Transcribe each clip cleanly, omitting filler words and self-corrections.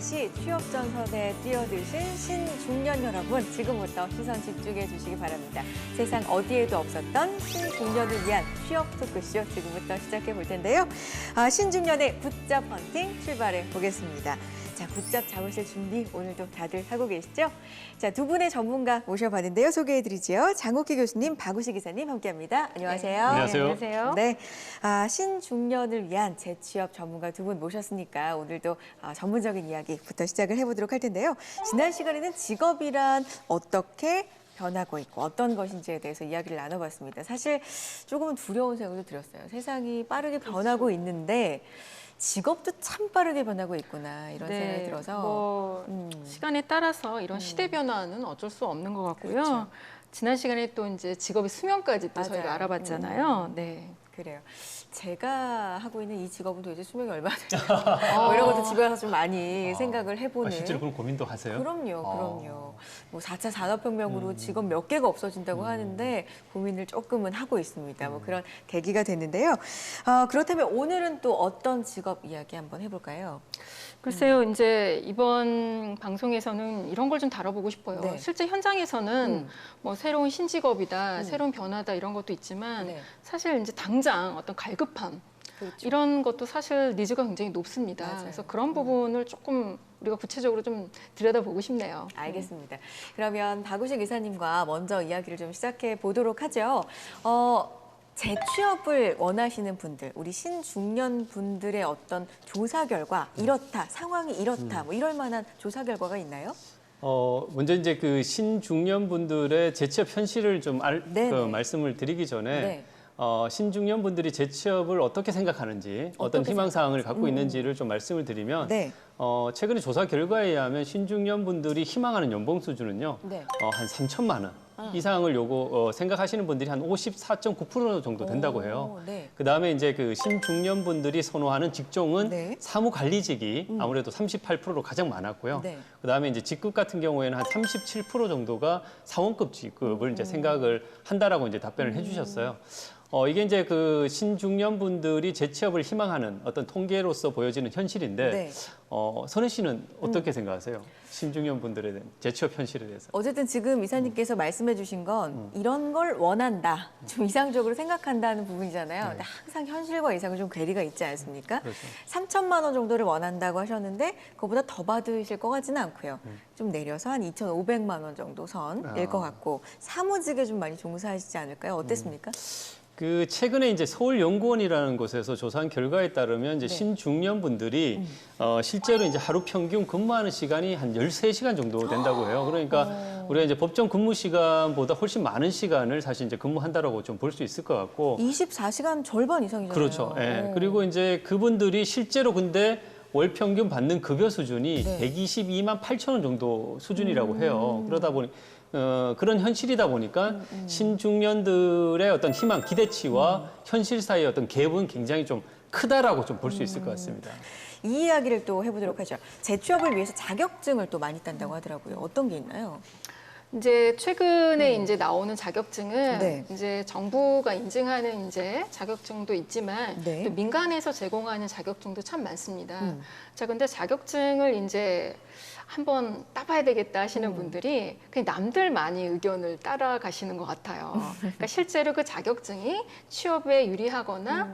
다시 취업 전선에 뛰어드신 신중년 여러분, 지금부터 시선 집중해 주시기 바랍니다. 세상 어디에도 없었던 신중년을 위한 취업 토크쇼 지금부터 시작해 볼 텐데요. 신중년의 굿잡 헌팅 출발해 보겠습니다. 자, 굿잡 잡으실 준비 오늘도 다들 하고 계시죠? 자, 두 분의 전문가 모셔봤는데요. 소개해드리죠. 장옥희 교수님, 박우식 기사님 함께합니다. 안녕하세요. 네, 안녕하세요. 네, 신중년을 위한 재취업 전문가 두 분 모셨으니까 오늘도 전문적인 이야기부터 시작을 해보도록 할 텐데요. 지난 시간에는 직업이란 어떻게 변하고 있고 어떤 것인지에 대해서 이야기를 나눠봤습니다. 사실 조금은 두려운 생각도 들었어요. 세상이 빠르게 변하고 있는데 직업도 참 빠르게 변하고 있구나 이런 생각이 들어서 시간에 따라서 이런 시대 변화는 어쩔 수 없는 것 같고요. 그렇죠. 지난 시간에 또 이제 직업의 수명까지 또 맞아요. 저희가 알아봤잖아요. 네. 그래요. 제가 하고 있는 이 직업은 도대체 수명이 얼마나 될까? 이런 것도 집에 가서 좀 많이 생각을 해보는. 실제로 그런 고민도 하세요? 그럼요. 뭐 4차 산업혁명으로 직업 몇 개가 없어진다고 하는데 고민을 조금은 하고 있습니다. 뭐 그런 계기가 됐는데요. 그렇다면 오늘은 또 어떤 직업 이야기 한번 해볼까요? 글쎄요, 이제 이번 방송에서는 이런 걸 좀 다뤄보고 싶어요. 네. 실제 현장에서는 뭐 새로운 신직업이다, 새로운 변화다 이런 것도 있지만 네. 사실 이제 당장 어떤 갈급함 그렇죠. 이런 것도 사실 니즈가 굉장히 높습니다. 맞아요. 그래서 그런 부분을 조금 우리가 구체적으로 좀 들여다보고 싶네요. 알겠습니다. 그러면 박우식 이사님과 먼저 이야기를 좀 시작해 보도록 하죠. 재취업을 원하시는 분들, 우리 신중년 분들의 어떤 조사 결과 이렇다, 상황이 이렇다, 뭐 이럴 만한 조사 결과가 있나요? 먼저 이제 그 신중년 분들의 재취업 현실을 좀 말씀을 드리기 전에 네. 신중년 분들이 재취업을 어떻게 생각하는지, 어떤 희망 사항을 갖고 있는지를 좀 말씀을 드리면 네. 최근에 조사 결과에 의하면 신중년 분들이 희망하는 연봉 수준은요, 네. 한 3천만 원 이상을 생각하시는 분들이 한 54.9% 정도 된다고 해요. 네. 그다음에 이제 그 신중년 분들이 선호하는 직종은 네. 사무관리직이 아무래도 38%로 가장 많았고요. 네. 그다음에 이제 직급 같은 경우에는 한 37% 정도가 사원급 직급을 이제 생각을 한다라고 이제 답변을 해주셨어요. 이게 이제 그 신중년 분들이 재취업을 희망하는 어떤 통계로서 보여지는 현실인데, 네. 선혜 씨는 어떻게 생각하세요? 신중년 분들에 대한 재취업 현실에 대해서. 어쨌든 지금 이사님께서 말씀해 주신 건 이런 걸 원한다, 좀 이상적으로 생각한다는 부분이잖아요. 근데 항상 현실과 이상은 좀 괴리가 있지 않습니까? 그렇죠. 3천만 원 정도를 원한다고 하셨는데 그거보다 더 받으실 것 같지는 않고요. 좀 내려서 한 2,500만 원 정도 선일 것 같고 사무직에 좀 많이 종사하시지 않을까요? 어땠습니까? 그 최근에 이제 서울연구원이라는 곳에서 조사한 결과에 따르면 이제 네. 신중년 분들이 실제로 이제 하루 평균 근무하는 시간이 한 13시간 정도 된다고 해요. 그러니까 우리가 이제 법정 근무 시간보다 훨씬 많은 시간을 사실 이제 근무한다라고 좀 볼 수 있을 것 같고. 24시간 절반 이상이잖아요. 그렇죠. 예. 그리고 이제 그분들이 실제로 근데 월 평균 받는 급여 수준이 네. 122만 8천 원 정도 수준이라고 해요. 그러다 보니 그런 현실이다 보니까 신중년들의 어떤 희망, 기대치와 현실 사이의 어떤 갭은 굉장히 좀 크다라고 좀 볼 수 있을 것 같습니다. 이 이야기를 또 해보도록 하죠. 재취업을 위해서 자격증을 또 많이 딴다고 하더라고요. 어떤 게 있나요? 이제 최근에 이제 나오는 자격증은 네. 이제 정부가 인증하는 이제 자격증도 있지만 네. 또 민간에서 제공하는 자격증도 참 많습니다. 자, 근데 자격증을 이제 한번 따봐야 되겠다 하시는 분들이 그냥 남들 많이 의견을 따라가시는 것 같아요. 그러니까 실제로 그 자격증이 취업에 유리하거나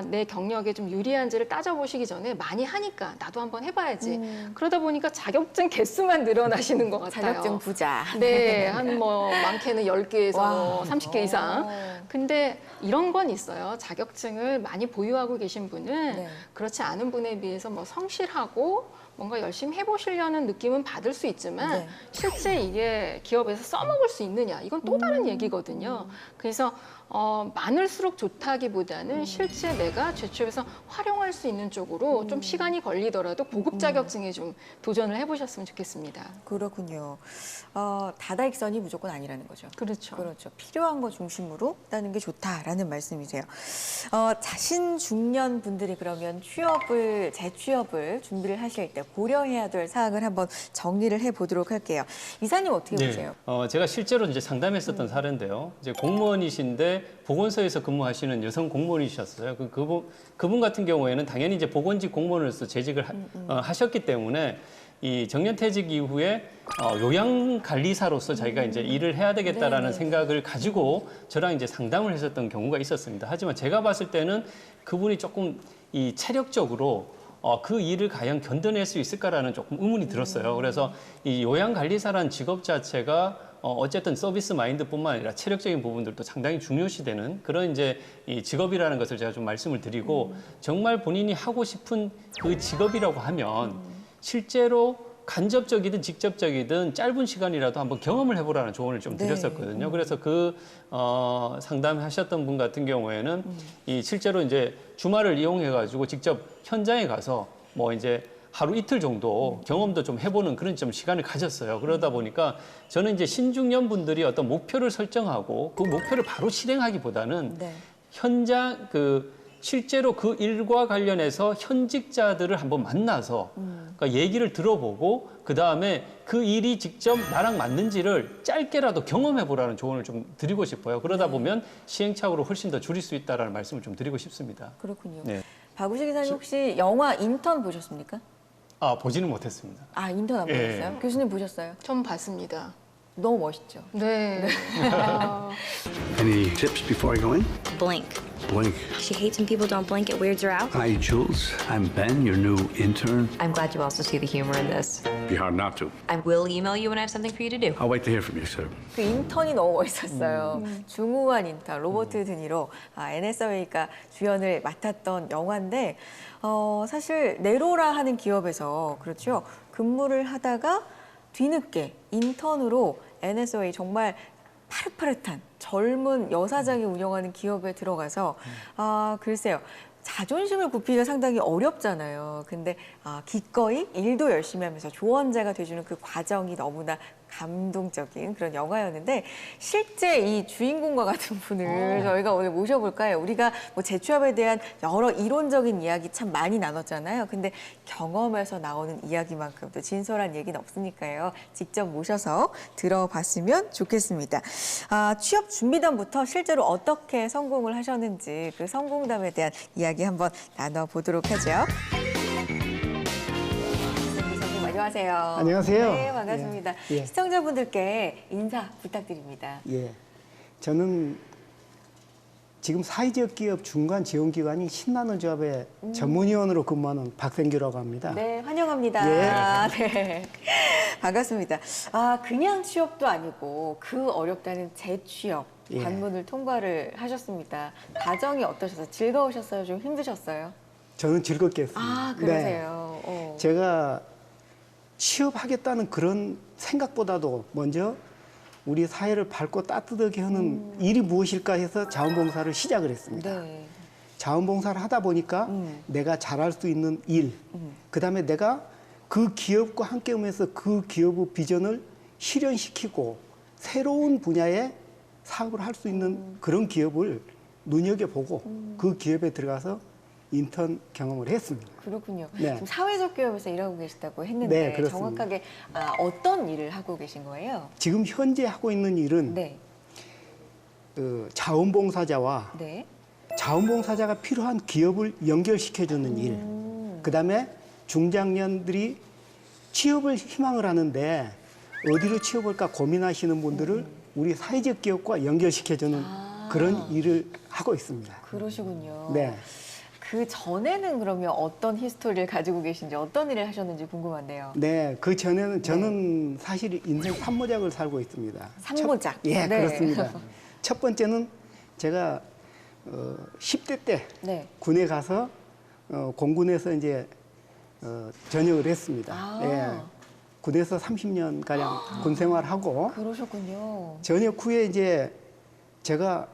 내 경력에 좀 유리한지를 따져보시기 전에 많이 하니까 나도 한번 해봐야지. 그러다 보니까 자격증 개수만 늘어나시는 것 같아요. 자격증 부자. 네, 한 뭐 많게는 10개에서 와. 30개 이상. 근데 이런 건 있어요. 자격증을 많이 보유하고 계신 분은 네. 그렇지 않은 분에 비해서 뭐 성실하고 뭔가 열심히 해보시려는 느낌은 받을 수 있지만 네. 실제 이게 기업에서 써먹을 수 있느냐 이건 또 다른 얘기거든요. 그래서 많을수록 좋다기보다는 실제 내가 재취업에서 활용할 수 있는 쪽으로 좀 시간이 걸리더라도 고급 자격증에 좀 도전을 해보셨으면 좋겠습니다. 그렇군요. 다다익선이 무조건 아니라는 거죠. 그렇죠. 그렇죠. 필요한 거 중심으로 따는 게 좋다라는 말씀이세요. 자신 중년 분들이 그러면 재취업을 준비를 하실 때 고려해야 될 사항을 한번 정리를 해보도록 할게요. 이사님 어떻게 보세요? 제가 실제로 이제 상담했었던 사례인데요. 이제 공무원이신데 보건소에서 근무하시는 여성 공무원이셨어요. 그분 같은 경우에는 당연히 이제 보건직 공무원으로서 재직을 하셨기 때문에 이 정년퇴직 이후에 요양관리사로서 자기가 이제 일을 해야 되겠다라는 네네. 생각을 가지고 저랑 이제 상담을 했었던 경우가 있었습니다. 하지만 제가 봤을 때는 그분이 조금 이 체력적으로 그 일을 과연 견뎌낼 수 있을까라는 조금 의문이 들었어요. 그래서 이 요양관리사라는 직업 자체가 어쨌든 서비스 마인드뿐만 아니라 체력적인 부분들도 상당히 중요시되는 그런 이제 이 직업이라는 것을 제가 좀 말씀을 드리고 정말 본인이 하고 싶은 그 직업이라고 하면 실제로 간접적이든 직접적이든 짧은 시간이라도 한번 경험을 해보라는 조언을 좀 네. 드렸었거든요. 그래서 그 상담하셨던 분 같은 경우에는 이 실제로 이제 주말을 이용해가지고 직접 현장에 가서 뭐 이제 하루 이틀 정도 경험도 좀 해보는 그런 좀 시간을 가졌어요. 그러다 보니까 저는 이제 신중년 분들이 어떤 목표를 설정하고 그 목표를 바로 실행하기보다는 네. 현장 실제로 그 일과 관련해서 현직자들을 한번 만나서 그러니까 얘기를 들어보고 그 다음에 그 일이 직접 나랑 맞는지를 짧게라도 경험해 보라는 조언을 좀 드리고 싶어요. 그러다 보면 시행착오를 훨씬 더 줄일 수 있다라는 말씀을 좀 드리고 싶습니다. 그렇군요. 네. 박우식 기사님 혹시 영화 인턴 보셨습니까? 보지는 못했습니다. 아, 인턴 안 예. 보셨어요? 교수님 보셨어요? 좀 봤습니다. 너무 멋있죠? 네. Any tips before I go in? Blink. Blink. She hates when people don't blink. It weirds her out. Hi, Jules. I'm Ben, your new intern. I'm glad you also see the humor in this. Be hard not to. I will email you when I have something for you to do. I'll wait to hear from you, sir. 그 인턴이 너무 멋있었어요. 중후한 인턴, 로버트 드니로, 애네 서웨이가 주연을 맡았던 영화인데, 사실 네로라 하는 기업에서 그렇죠. 근무를 하다가 뒤늦게 인턴으로 애네 서웨이 정말 파릇파릇한 젊은 여사장이 운영하는 기업에 들어가서 글쎄요. 자존심을 굽히기가 상당히 어렵잖아요. 근데 기꺼이 일도 열심히 하면서 조언자가 돼주는 그 과정이 너무나 감동적인 그런 영화였는데 실제 이 주인공과 같은 분을 저희가 오늘 모셔볼까요? 우리가 뭐 재취업에 대한 여러 이론적인 이야기 참 많이 나눴잖아요. 근데 경험에서 나오는 이야기만큼 또 진솔한 얘기는 없으니까요. 직접 모셔서 들어봤으면 좋겠습니다. 취업 준비단부터 실제로 어떻게 성공을 하셨는지 그 성공담에 대한 이야기 한번 나눠보도록 하죠. 안녕하세요. 안녕하세요. 네, 반갑습니다. 예, 예. 시청자분들께 인사 부탁드립니다. 예, 저는 지금 사회적 기업 중간 지원기관인 신나는 조합의 전문위원으로 근무하는 박생규라고 합니다. 네, 환영합니다. 네, 반갑습니다. 그냥 취업도 아니고 그 어렵다는 재취업 예. 관문을 통과를 하셨습니다. 과정이 어떠셨어요? 즐거우셨어요? 좀 힘드셨어요? 저는 즐겁게 했습니다. 그러세요. 네. 제가 취업하겠다는 그런 생각보다도 먼저 우리 사회를 밝고 따뜻하게 하는 일이 무엇일까 해서 자원봉사를 시작을 했습니다. 네. 자원봉사를 하다 보니까 내가 잘할 수 있는 일, 그다음에 내가 그 기업과 함께 하면서 그 기업의 비전을 실현시키고 새로운 분야의 사업을 할 수 있는 그런 기업을 눈여겨보고 그 기업에 들어가서 인턴 경험을 했습니다. 그렇군요. 네. 지금 사회적 기업에서 일하고 계시다고 했는데 네, 그렇습니다. 정확하게 어떤 일을 하고 계신 거예요? 지금 현재 하고 있는 일은 네. 자원봉사자와 네. 자원봉사자가 필요한 기업을 연결시켜주는 일, 그다음에 중장년들이 취업을 희망을 하는데 어디로 취업할까 고민하시는 분들을 우리 사회적 기업과 연결시켜주는 그런 일을 하고 있습니다. 그러시군요. 네. 그 전에는 그러면 어떤 히스토리를 가지고 계신지 어떤 일을 하셨는지 궁금한데요. 네, 그 전에는 저는 사실 인생 3모작을 살고 있습니다. 삼모작. 예, 네. 그렇습니다. 첫 번째는 제가 10대 때 네. 군에 가서 공군에서 이제 전역을 했습니다. 예, 군에서 30년 가량 군 생활하고 그러셨군요. 전역 후에 이제 제가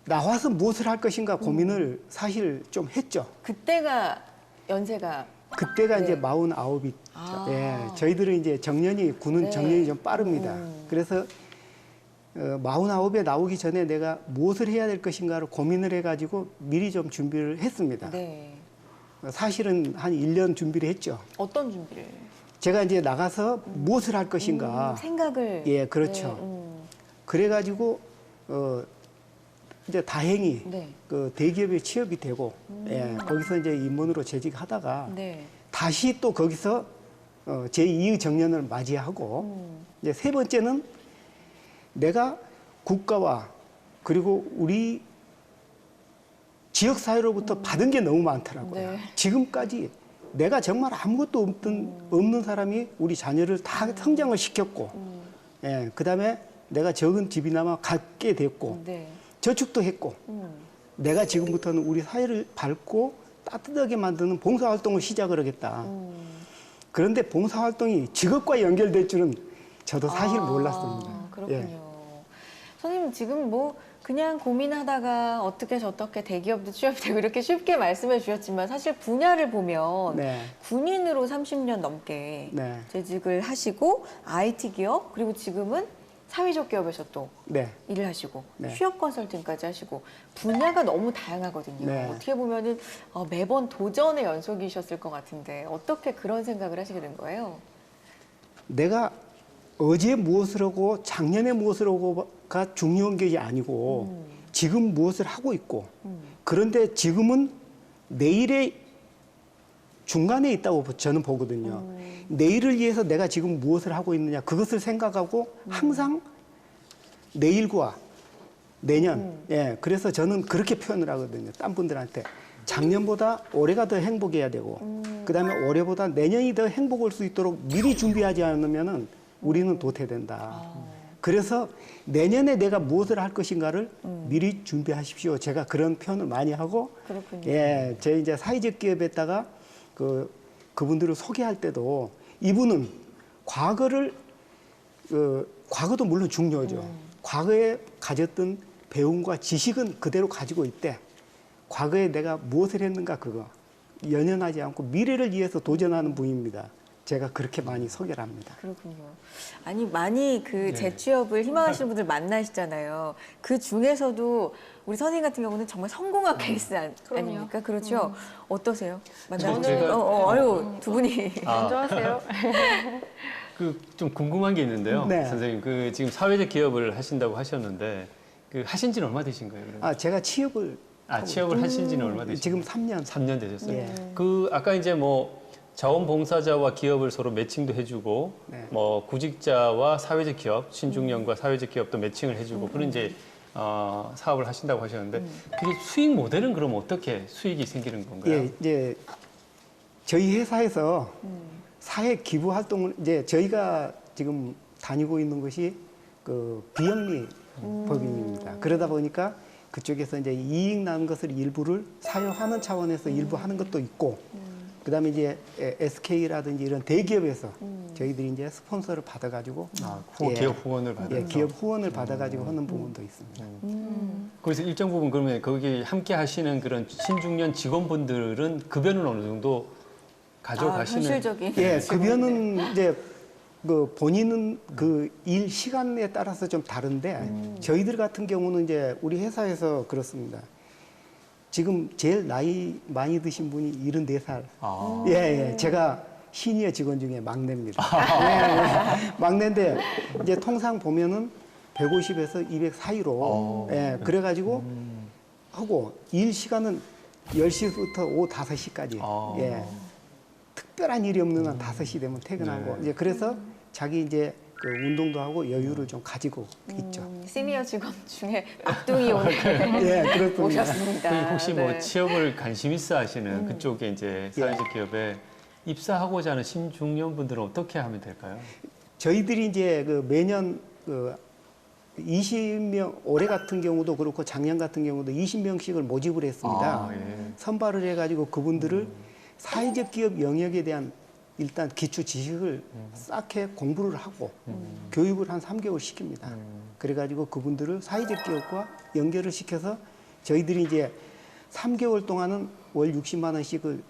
나와서 무엇을 할 것인가 고민을 사실 좀 했죠. 그때가 연세가 그때가 네. 이제 49이. 예, 저희들은 이제 정년이 군은 네. 정년이 좀 빠릅니다. 그래서 49에 나오기 전에 내가 무엇을 해야 될 것인가를 고민을 해가지고 미리 좀 준비를 했습니다. 네. 사실은 한 1년 준비를 했죠. 어떤 준비를? 제가 이제 나가서 무엇을 할 것인가. 생각을. 예, 그렇죠. 네, 그래가지고 이제 다행히 네. 그 대기업에 취업이 되고 예, 거기서 이제 임원으로 재직하다가 네. 다시 또 거기서 제2의 정년을 맞이하고 이제 세 번째는 내가 국가와 그리고 우리 지역 사회로부터 받은 게 너무 많더라고요. 네. 지금까지 내가 정말 아무것도 없는 사람이 우리 자녀를 다 성장을 시켰고, 예, 그다음에 내가 적은 집이나마 갖게 됐고, 네. 저축도 했고, 내가 지금부터는 우리 사회를 밝고 따뜻하게 만드는 봉사활동을 시작을 하겠다. 그런데 봉사활동이 직업과 연결될 줄은 저도 사실 몰랐습니다. 그렇군요. 예. 선생님 지금 뭐 그냥 고민하다가 어떻게 대기업도 취업이 되고 이렇게 쉽게 말씀해 주셨지만 사실 분야를 보면 네. 군인으로 30년 넘게 네. 재직을 하시고 IT 기업 그리고 지금은 사회적 기업에서 또 네. 일을 하시고 네. 취업 컨설팅까지 하시고 분야가 너무 다양하거든요. 네. 어떻게 보면은 매번 도전의 연속이셨을 것 같은데 어떻게 그런 생각을 하시게 된 거예요? 내가 어제 무엇을 하고 작년에 무엇을 하고가 중요한 게 아니고 지금 무엇을 하고 있고 그런데 지금은 내일의 중간에 있다고 저는 보거든요. 내일을 위해서 내가 지금 무엇을 하고 있느냐 그것을 생각하고 항상 내일과 내년 예 그래서 저는 그렇게 표현을 하거든요. 딴 분들한테 작년보다 올해가 더 행복해야 되고 그다음에 올해보다 내년이 더 행복할 수 있도록 미리 준비하지 않으면은 우리는 도태된다. 그래서 내년에 내가 무엇을 할 것인가를 미리 준비하십시오. 제가 그런 표현을 많이 하고 그렇군요. 예, 제 이제 사회적 기업에다가 그분들을 소개할 때도 이분은 과거를 과거도 물론 중요하죠. 과거에 가졌던 배움과 지식은 그대로 가지고 있대. 과거에 내가 무엇을 했는가 그거 연연하지 않고 미래를 위해서 도전하는 분입니다. 제가 그렇게 많이 소개를 합니다. 그렇군요. 아니 많이 그 재취업을 희망하시는 분들 만나시잖아요. 그 중에서도 우리 선생님 같은 경우는 정말 성공한 케이스 그럼요. 아닙니까? 그렇죠. 어떠세요? 만나면 제가- 아유 두 분이 먼저 하세요. 그 좀 궁금한 게 있는데요, 네. 선생님. 그 지금 사회적 기업을 하신다고 하셨는데 그 하신 지는 얼마 되신 거예요? 그러면? 제가 취업을 취업을 하신 지는 얼마 되신 지금 거예요? 3년. 3년 되셨어요. 예. 그 아까 이제 뭐 자원봉사자와 기업을 서로 매칭도 해주고 네. 뭐 구직자와 사회적 기업, 신중년과 사회적 기업도 매칭을 해주고 그런 이제 사업을 하신다고 하셨는데 그게 수익 모델은 그럼 어떻게 수익이 생기는 건가요? 예, 이제 저희 회사에서 사회 기부 활동을 이제 저희가 지금 다니고 있는 것이 그 비영리 법인입니다. 그러다 보니까 그쪽에서 이제 이익 나는 것을 일부를 사회화하는 차원에서 일부 하는 것도 있고, 그다음에 이제 SK라든지 이런 대기업에서 저희들이 이제 스폰서를 받아가지고 기업 후원을 받아서 예, 기업 후원을 받아가지고 하는 부분도 있습니다. 거기서 일정 부분 그러면 거기 함께 하시는 그런 신중년 직원분들은 급여는 어느 정도 가져가시는? 현실적인 예, 급여는 이제 그 본인은 그 일 시간에 따라서 좀 다른데 저희들 같은 경우는 이제 우리 회사에서 그렇습니다. 지금 제일 나이 많이 드신 분이 74살. 예, 예. 제가 시니어 직원 중에 막내입니다. 예, 예. 막내인데 이제 통상 보면은 150에서 200 사이로 예, 그래가지고 하고 일 시간은 10시부터 오후 5시까지. 예. 특별한 일이 없는 한 5시 되면 퇴근하고 이제 그래서 자기 이제 그 운동도 하고 여유를 좀 가지고 있죠. 시니어 직원 중에 막둥이 오늘 예, 그렇습니다. 오셨습니다. 그 혹시 뭐 네. 취업을 관심 있어 하시는 그쪽에 이제 사회적 기업에 입사하고자 하는 신중년 분들은 어떻게 하면 될까요? 저희들이 이제 그 매년 그 20명 올해 같은 경우도 그렇고 작년 같은 경우도 20명씩을 모집을 했습니다. 예. 선발을 해가지고 그분들을 사회적 기업 영역에 대한 일단 기초 지식을 쌓게 공부를 하고 교육을 한 3개월 시킵니다. 그래가지고 그분들을 사회적 기업과 연결을 시켜서 저희들이 이제 3개월 동안은 월 60만 원씩을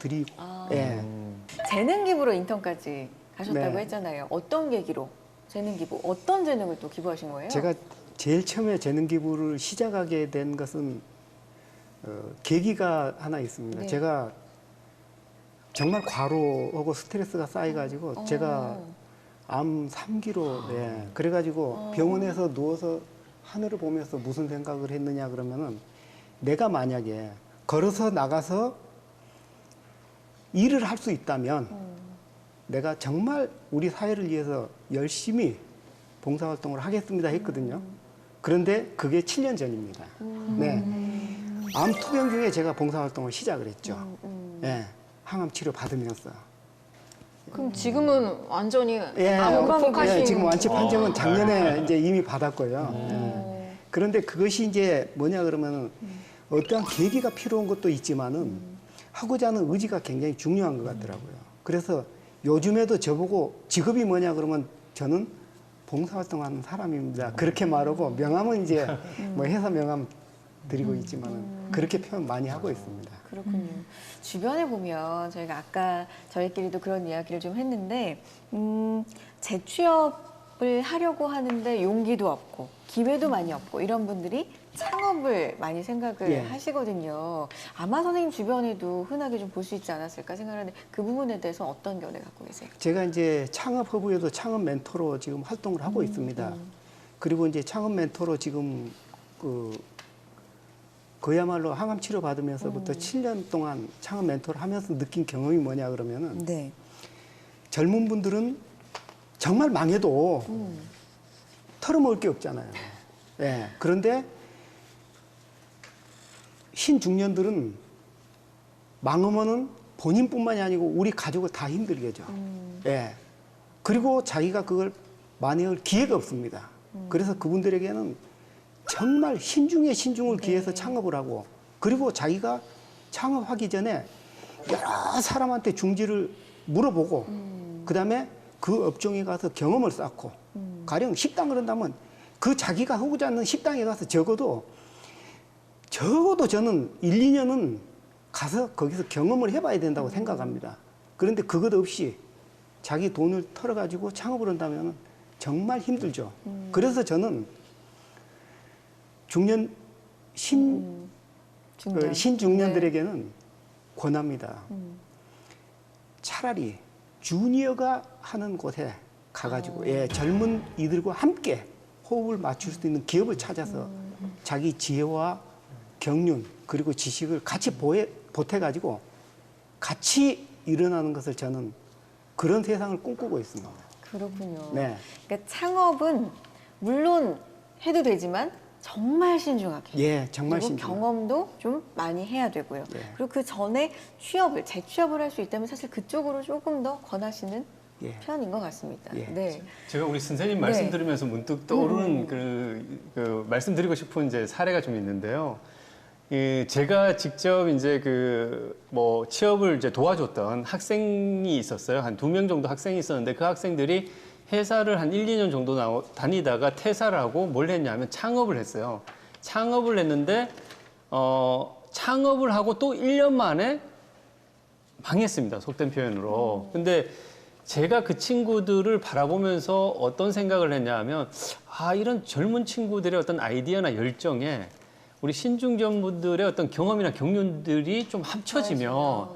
드리고 예. 재능 기부로 인턴까지 가셨다고 네. 했잖아요. 어떤 계기로 재능 기부, 어떤 재능을 또 기부하신 거예요? 제가 제일 처음에 재능 기부를 시작하게 된 것은 계기가 하나 있습니다. 네. 제가 정말 과로하고 스트레스가 쌓여가지고 제가 암 3기로 예, 그래가지고 병원에서 누워서 하늘을 보면서 무슨 생각을 했느냐 그러면은 내가 만약에 걸어서 나가서 일을 할 수 있다면 내가 정말 우리 사회를 위해서 열심히 봉사활동을 하겠습니다 했거든요. 그런데 그게 7년 전입니다. 네. 암 투병 중에 제가 봉사활동을 시작을 했죠. 네. 항암 치료 받으면서. 그럼 지금은 완전히 예, 암을 극복하신 지금 완치 판정은 작년에 이제 이미 받았고요. 예. 그런데 그것이 이제 뭐냐 그러면은 어떠한 계기가 필요한 것도 있지만은 하고자 하는 의지가 굉장히 중요한 것 같더라고요. 그래서 요즘에도 저보고 직업이 뭐냐 그러면 저는 봉사활동하는 사람입니다. 그렇게 말하고 명함은 이제 뭐 회사 명함 드리고 있지만은 그렇게 표현 많이 하고 있습니다. 그렇군요. 주변에 보면 저희가 아까 저희끼리도 그런 이야기를 좀 했는데 재취업을 하려고 하는데 용기도 없고 기회도 많이 없고 이런 분들이 창업을 많이 생각을 예. 하시거든요. 아마 선생님 주변에도 흔하게 좀 볼 수 있지 않았을까 생각하는데 그 부분에 대해서 어떤 견해 갖고 계세요? 제가 이제 창업 허브에도 창업 멘토로 지금 활동을 하고 있습니다. 그리고 이제 창업 멘토로 지금 그야말로 항암 치료 받으면서부터 7년 동안 창업 멘토를 하면서 느낀 경험이 뭐냐 그러면은 네. 젊은 분들은 정말 망해도 털어먹을 게 없잖아요. 예. 그런데 신중년들은 망하면은 본인뿐만이 아니고 우리 가족을 다 힘들게 죠. 예. 그리고 자기가 그걸 만회할 기회가 없습니다. 그래서 그분들에게는 정말 신중에 신중을 기해서 창업을 하고 그리고 자기가 창업하기 전에 여러 사람한테 중지를 물어보고 그다음에 그 업종에 가서 경험을 쌓고 가령 식당을 한다면 그 자기가 하고자 하는 식당에 가서 적어도 저는 1, 2년은 가서 거기서 경험을 해봐야 된다고 생각합니다. 그런데 그것 없이 자기 돈을 털어가지고 창업을 한다면 정말 힘들죠. 그래서 저는 신중년들에게는 권합니다. 차라리 주니어가 하는 곳에 가가지고 젊은 이들과 함께 호흡을 맞출 수 있는 기업을 찾아서 자기 지혜와 경륜 그리고 지식을 같이 보태가지고 같이 일어나는 것을 저는 그런 세상을 꿈꾸고 있습니다. 그렇군요. 네. 그러니까 창업은 물론 해도 되지만 정말 신중하게. 예, 정말 그리고 신중하게. 경험도 좀 많이 해야 되고요. 예. 그리고 그 전에 재취업을 할 수 있다면 사실 그쪽으로 조금 더 권하시는 예. 편인 것 같습니다. 예. 네. 제가 우리 선생님 말씀 네. 들으면서 문득 떠오르는 그 말씀드리고 싶은 이제 사례가 좀 있는데요. 제가 직접 이제 취업을 이제 도와줬던 학생이 있었어요. 한 2명 정도 학생이 있었는데 그 학생들이 회사를 한 1, 2년 정도 다니다가 퇴사를 하고 뭘 했냐면 창업을 했어요. 창업을 했는데 창업을 하고 또 1년 만에 망했습니다. 속된 표현으로. 근데 제가 그 친구들을 바라보면서 어떤 생각을 했냐 하면 이런 젊은 친구들의 어떤 아이디어나 열정에 우리 신중년분들의 어떤 경험이나 경륜들이 좀 합쳐지면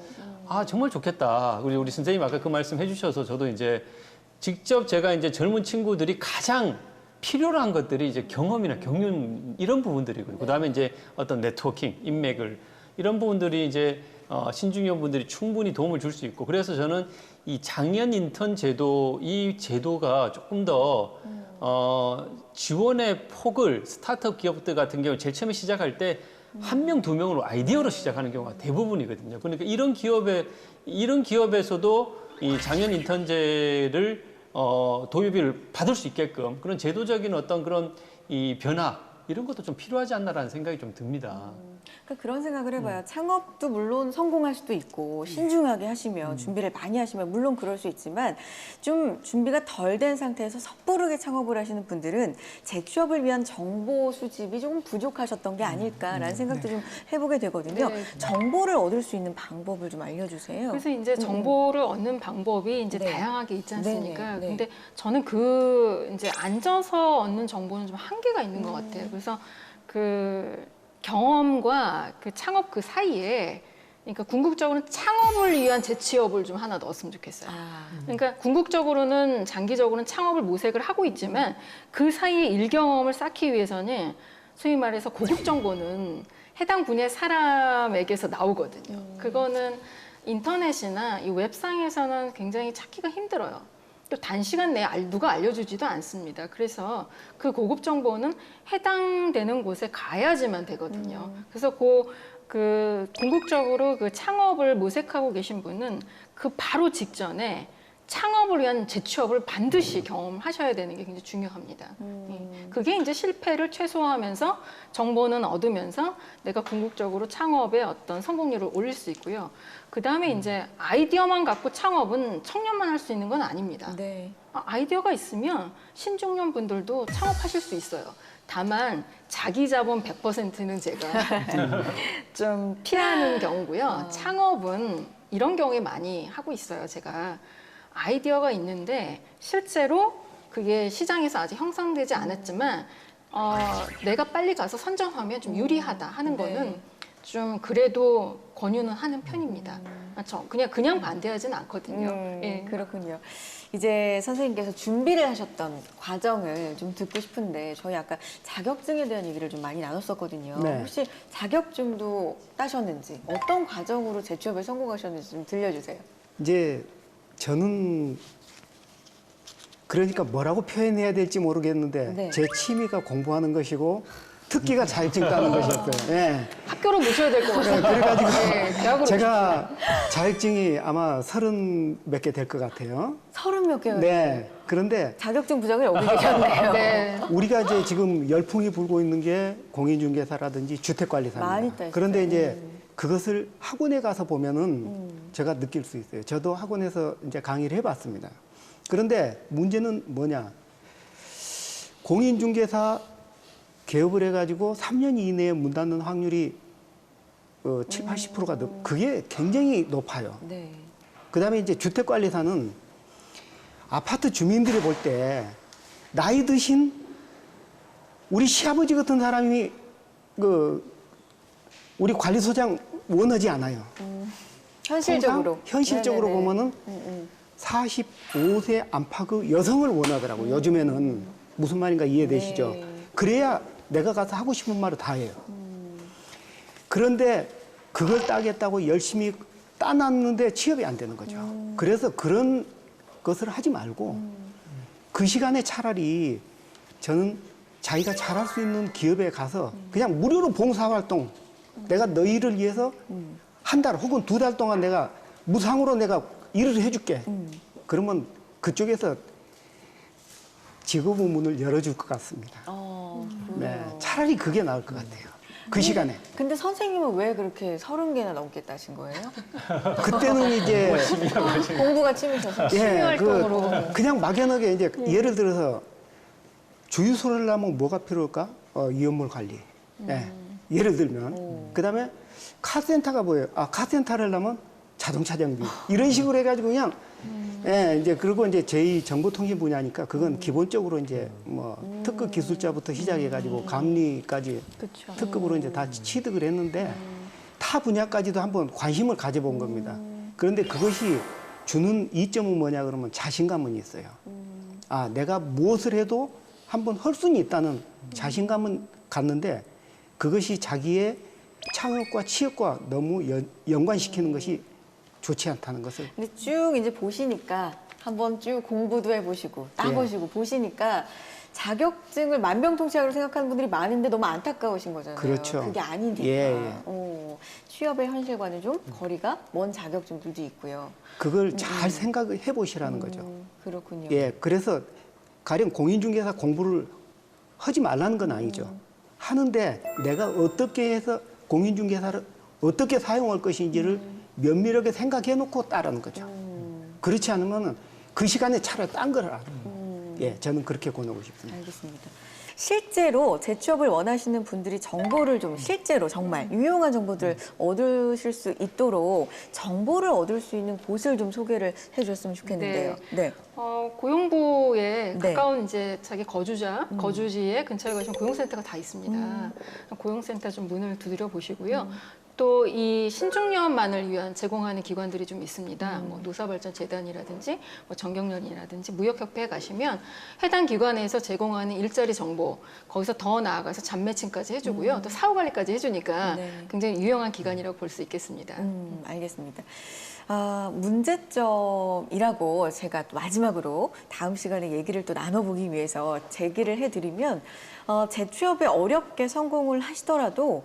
정말 좋겠다. 우리 선생님 아까 그 말씀 해주셔서 저도 이제 직접 제가 이제 젊은 친구들이 가장 필요로 한 것들이 이제 경험이나 경륜 이런 부분들이고요. 그다음에 이제 어떤 네트워킹, 인맥을 이런 부분들이 이제 신중년 분들이 충분히 도움을 줄 수 있고 그래서 저는 이 장년 인턴 제도 이 제도가 조금 더 지원의 폭을 스타트업 기업들 같은 경우 제일 처음에 시작할 때 1명, 2명으로 아이디어로 시작하는 경우가 대부분이거든요. 그러니까 이런 기업에서도 이 장년 인턴제를 도입을 받을 수 있게끔 그런 제도적인 어떤 그런 이 변화 이런 것도 좀 필요하지 않나라는 생각이 좀 듭니다. 그러니까 그런 생각을 해봐요. 창업도 물론 성공할 수도 있고 신중하게 하시면 준비를 많이 하시면 물론 그럴 수 있지만 좀 준비가 덜 된 상태에서 섣부르게 창업을 하시는 분들은 재취업을 위한 정보 수집이 조금 부족하셨던 게 아닐까라는 생각도 좀 해보게 되거든요. 네. 정보를 얻을 수 있는 방법을 좀 알려주세요. 그래서 이제 정보를 얻는 방법이 이제 네. 다양하게 있지 않습니까? 네, 네. 근데 저는 이제 앉아서 얻는 정보는 좀 한계가 있는 것 같아요. 그래서 그 경험과 그 창업 그 사이에 그러니까 궁극적으로는 창업을 위한 재취업을 좀 하나 넣었으면 좋겠어요. 그러니까 궁극적으로는 장기적으로는 창업을 모색을 하고 있지만 그 사이에 일 경험을 쌓기 위해서는 소위 말해서 고급 정보는 해당 분야의 사람에게서 나오거든요. 그거는 인터넷이나 이 웹상에서는 굉장히 찾기가 힘들어요. 또 단시간 내에 누가 알려주지도 않습니다. 그래서 그 고급 정보는 해당되는 곳에 가야지만 되거든요. 그래서 궁극적으로 그 창업을 모색하고 계신 분은 그 바로 직전에 창업을 위한 재취업을 반드시 경험하셔야 되는 게 굉장히 중요합니다. 그게 이제 실패를 최소화하면서 정보는 얻으면서 내가 궁극적으로 창업의 어떤 성공률을 올릴 수 있고요. 그 다음에 이제 아이디어만 갖고 창업은 청년만 할 수 있는 건 아닙니다. 네. 아이디어가 있으면 신중년 분들도 창업하실 수 있어요. 다만 자기 자본 100%는 제가 좀 피하는 경우고요. 창업은 이런 경우에 많이 하고 있어요. 제가 아이디어가 있는데 실제로 그게 시장에서 아직 형성되지 않았지만 내가 빨리 가서 선점하면 좀 유리하다 하는 거는 좀 그래도 권유는 하는 편입니다. 그냥 반대하지는 않거든요. 예. 그렇군요. 이제 선생님께서 준비를 하셨던 과정을 좀 듣고 싶은데 저희 아까 자격증에 대한 얘기를 좀 많이 나눴었거든요. 네. 혹시 자격증도 따셨는지 어떤 과정으로 재취업에 성공하셨는지 좀 들려주세요. 이제 저는 그러니까 뭐라고 표현해야 될지 모르겠는데 네. 제 취미가 공부하는 것이고 특기가 자격증 따는 것이었어요. 예. 학교로 모셔야 될 것 같아요. 그래가지고 대학으로 제가 자격증이 아마 30 몇 개 될 것 같아요. 30몇 개가 네. 그런데 자격증 부정을 여기 계셨네요. 네. 우리가 이제 지금 열풍이 불고 있는 게 공인중개사라든지 많이 주택관리사입니다. 따셨어요. 그런데 이제 그것을 학원에 가서 보면은 제가 느낄 수 있어요. 저도 학원에서 이제 강의를 해봤습니다. 그런데 문제는 뭐냐? 공인중개사 개업을 해가지고 3년 이내에 문 닫는 확률이 7, 80%가 그게 굉장히 높아요. 네. 그다음에 이제 주택관리사는 아파트 주민들이 볼 때 나이 드신 우리 시아버지 같은 사람이 우리 관리소장 원하지 않아요. 현실적으로. 통상 현실적으로 네네네. 보면은 45세 안팎의 여성을 원하더라고요. 요즘에는 무슨 말인가 이해되시죠? 네. 그래야 내가 가서 하고 싶은 말을 다 해요. 그런데 그걸 따겠다고 열심히 따놨는데 취업이 안 되는 거죠. 그래서 그런 것을 하지 말고 그 시간에 차라리 저는 자기가 잘할 수 있는 기업에 가서 그냥 무료로 봉사활동 내가 너희를 위해서 한 달 혹은 2달 동안 내가 무상으로 내가 일을 해줄게. 그러면 그쪽에서 직업의 문을 열어줄 것 같습니다. 그래요. 네, 차라리 그게 나을 것 같아요. 그 시간에. 근데 선생님은 왜 그렇게 30개나 넘게 따신 거예요? 그때는 이제 공부가 취미셔서. 그냥 막연하게 이제 예를 들어서 주유소를 하면 뭐가 필요할까? 이연물 관리. 예, 예를 들면 그다음에 카센터가 뭐예요? 카센터를 하려면 자동차 정비 이런 식으로 해가지고 그냥 예, 이제 그리고 이제 저희 정보통신 분야니까 그건 기본적으로 이제 뭐 특급 기술자부터 시작해가지고 감리까지 그쵸. 특급으로 이제 다 취득을 했는데 타 분야까지도 한번 관심을 가져본 겁니다. 그런데 그것이 주는 이점은 뭐냐 그러면 자신감은 있어요. 내가 무엇을 해도 한번 할 수는 있다는 자신감은 갖는데 그것이 자기의 창업과 취업과 너무 연관시키는 것이 좋지 않다는 것을. 근데 쭉 이제 보시니까 한번 쭉 공부도 해보시고 따보시고 보시니까 자격증을 만병통치약으로 생각하는 분들이 많은데 너무 안타까우신 거잖아요. 그렇죠. 그게 아니니까. 예. 취업의 현실과는 좀 거리가 먼 자격증들도 있고요. 그걸 잘 생각을 해보시라는 거죠. 그렇군요. 예, 그래서 가령 공인중개사 공부를 하지 말라는 건 아니죠. 하는데 내가 어떻게 해서 공인중개사를 어떻게 사용할 것인지를 면밀하게 생각해 놓고 따르는 거죠. 그렇지 않으면 그 시간에 차라리 딴 걸 하라. 예, 저는 그렇게 권하고 싶습니다. 알겠습니다. 실제로 재취업을 원하시는 분들이 정보를 좀 실제로 정말 유용한 정보들 얻으실 수 있도록 정보를 얻을 수 있는 곳을 좀 소개를 해주셨으면 좋겠는데요. 네. 고용부에 네. 가까운 이제 자기 거주지에 근처에 가시면 고용센터가 다 있습니다. 고용센터 좀 문을 두드려 보시고요. 또 이 신중년만을 위한 제공하는 기관들이 좀 있습니다. 뭐 노사발전재단이라든지 뭐 정경련이라든지 무역협회에 가시면 해당 기관에서 제공하는 일자리 정보 거기서 더 나아가서 잡매칭까지 해주고요. 또 사후관리까지 해주니까 네. 굉장히 유용한 기관이라고 볼 수 있겠습니다. 알겠습니다. 문제점이라고 제가 또 마지막으로 다음 시간에 얘기를 또 나눠보기 위해서 제기를 해드리면 재취업에 어렵게 성공을 하시더라도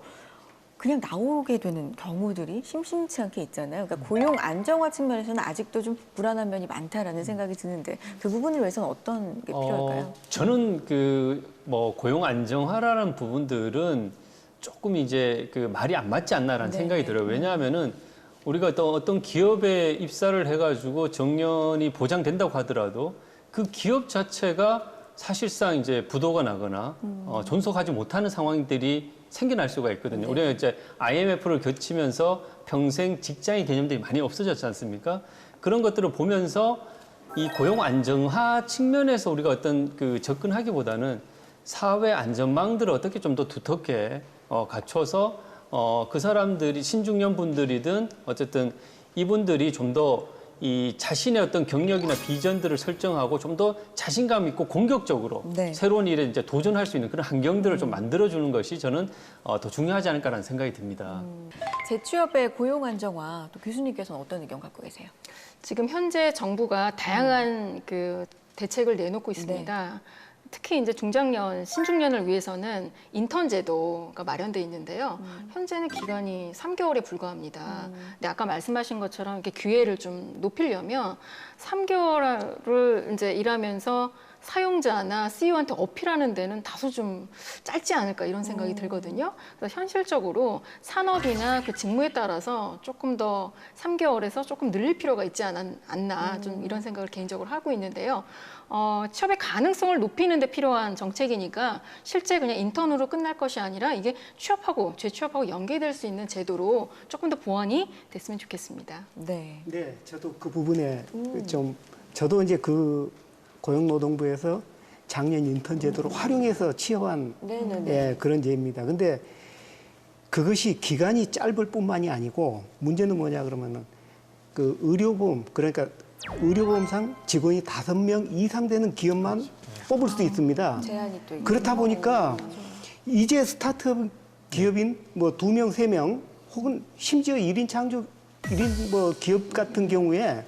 그냥 나오게 되는 경우들이 심심치 않게 있잖아요. 그러니까 고용 안정화 측면에서는 아직도 좀 불안한 면이 많다라는 생각이 드는데 그 부분을 위해서는 어떤 게 필요할까요? 저는 고용 안정화라는 부분들은 조금 이제 말이 안 맞지 않나라는 네. 생각이 들어요. 왜냐하면은 우리가 어떤 기업에 입사를 해가지고 정년이 보장된다고 하더라도 그 기업 자체가 사실상 이제 부도가 나거나 존속하지 못하는 상황들이 생겨날 수가 있거든요. 네. 우리가 이제 IMF를 거치면서 평생 직장의 개념들이 많이 없어졌지 않습니까? 그런 것들을 보면서 이 고용 안정화 측면에서 우리가 어떤 접근하기보다는 사회 안전망들을 어떻게 좀 더 두텁게 갖춰서 그 사람들이 신중년 분들이든 어쨌든 이분들이 좀 더 이 자신의 어떤 경력이나 비전들을 설정하고 좀 더 자신감 있고 공격적으로 네. 새로운 일에 이제 도전할 수 있는 그런 환경들을 좀 만들어주는 것이 저는 더 중요하지 않을까라는 생각이 듭니다. 재취업의 고용 안정화 또 교수님께서는 어떤 의견 갖고 계세요? 지금 현재 정부가 다양한 그 대책을 내놓고 있습니다. 특히 이제 중장년, 신중년을 위해서는 인턴 제도가 마련돼 있는데요. 현재는 기간이 3개월에 불과합니다. 근데 아까 말씀하신 것처럼 이렇게 기회를 좀 높이려면 3개월을 이제 일하면서 사용자나 CEO한테 어필하는 데는 다소 좀 짧지 않을까 이런 생각이 들거든요. 그래서 현실적으로 산업이나 그 직무에 따라서 조금 더 3개월에서 조금 늘릴 필요가 있지 않나 좀 이런 생각을 개인적으로 하고 있는데요. 취업의 가능성을 높이는 데 필요한 정책이니까 실제 그냥 인턴으로 끝날 것이 아니라 이게 재취업하고 연계될 수 있는 제도로 조금 더 보완이 됐으면 좋겠습니다. 네. 네, 저도 그 부분에 저도 이제 고용노동부에서 작년 인턴 제도를 활용해서 취업한 그런 예입니다. 근데 그것이 기간이 짧을 뿐만이 아니고 문제는 뭐냐 그러면은 그 의료보험 그러니까 의료보험상 직원이 5명 이상 되는 기업만 뽑을 수 있습니다. 제한이 또 있고. 그렇다 보니까 이제 스타트업 기업인 뭐 2명, 3명 혹은 심지어 1인 창조 1인 뭐 기업 같은 경우에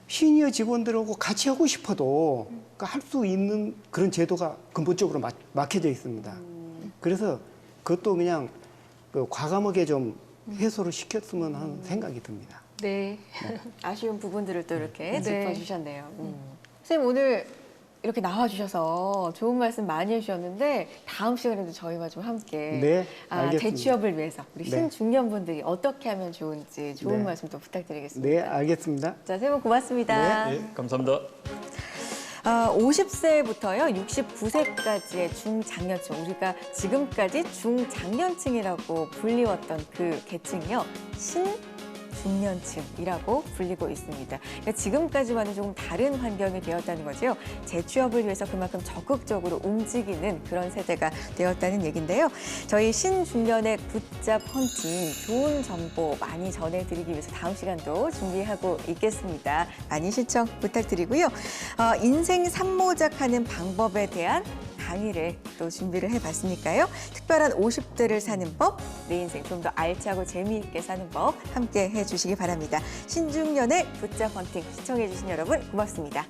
시니어 직원들하고 같이 하고 싶어도 할 수 있는 그런 제도가 근본적으로 막혀져 있습니다. 그래서 그것도 그냥 과감하게 좀 해소를 시켰으면 하는 생각이 듭니다. 네. 아쉬운 부분들을 또 이렇게 네. 짚어주셨네요. 선생님 오늘 이렇게 나와주셔서 좋은 말씀 많이 해주셨는데 다음 시간에도 저희와 좀 함께 네, 알겠습니다. 재취업을 위해서 우리 네. 신중년분들이 어떻게 하면 좋은지 좋은 네. 말씀 또 부탁드리겠습니다. 네, 알겠습니다. 자, 세 분 고맙습니다. 네, 감사합니다. 50세부터요 69세까지의 중장년층, 우리가 지금까지 중장년층이라고 불리웠던 그 계층이요 신중년층이라고 불리고 있습니다. 그러니까 지금까지와는 조금 다른 환경이 되었다는 거죠. 재취업을 위해서 그만큼 적극적으로 움직이는 그런 세대가 되었다는 얘기인데요. 저희 신중년의 굿잡 헌팅 좋은 정보 많이 전해드리기 위해서 다음 시간도 준비하고 있겠습니다. 많이 신청 부탁드리고요. 인생 삼모작하는 방법에 대한 강의를 또 준비를 해봤으니까요. 특별한 50대를 사는 법, 내 인생 좀 더 알차고 재미있게 사는 법 함께 해주시기 바랍니다. 신중년의 굿잡 헌팅 시청해주신 여러분 고맙습니다.